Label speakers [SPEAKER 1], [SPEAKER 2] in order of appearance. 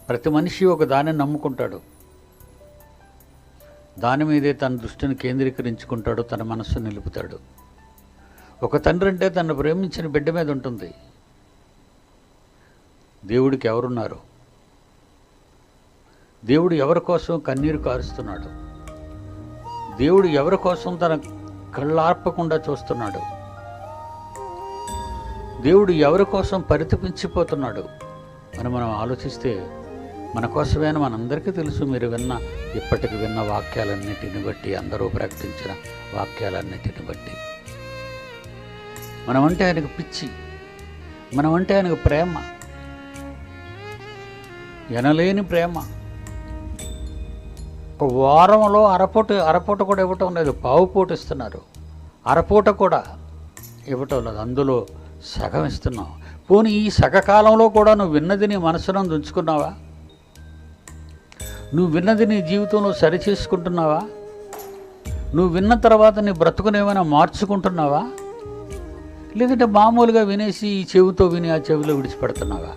[SPEAKER 1] ప్రతి మనిషి ఒక దాన్ని నమ్ముకుంటాడు, దాని మీదే తన దృష్టిని కేంద్రీకరించుకుంటాడు, తన మనస్సు నిలుపుతాడు. ఒక తండ్రి అంటే తను ప్రేమించిన బిడ్డ మీద ఉంటుంది. దేవుడికి ఎవరున్నారు? దేవుడు ఎవరి కోసం కన్నీరు కారుస్తున్నాడు? దేవుడు ఎవరి కోసం తన కళ్ళార్పకుండా చూస్తున్నాడు? దేవుడు ఎవరి కోసం పరితపించిపోతున్నాడు అని మనం ఆలోచిస్తే మన కోసమేనా మనందరికీ తెలుసు. మీరు ఇప్పటికి విన్న వాక్యాలన్నిటిని బట్టి, అందరూ ప్రకటించిన వాక్యాలన్నిటిని బట్టి మనమంటే ఆయనకు పిచ్చి, మనమంటే ఆయనకు ప్రేమ, ఎనలేని ప్రేమ. ఒక వారంలో అరపూట కూడా ఇవ్వటం లేదు, పావుపూట ఇస్తున్నారు. అరపూట కూడా ఇవ్వటం లేదు, అందులో సగం ఇస్తున్నావు. పోనీ ఈ సగకాలంలో కూడా నువ్వు విన్నది నీ మనసులో ఉంచుకున్నావా? నువ్వు విన్నది నీ జీవితంలో సరిచేసుకుంటున్నావా? నువ్వు విన్న తర్వాత నీ బ్రతుకునేమైనా మార్చుకుంటున్నావా? లేదంటే మామూలుగా వినేసి ఈ చెవితో విని ఆ చెవిలో విడిచిపెడుతున్నావా?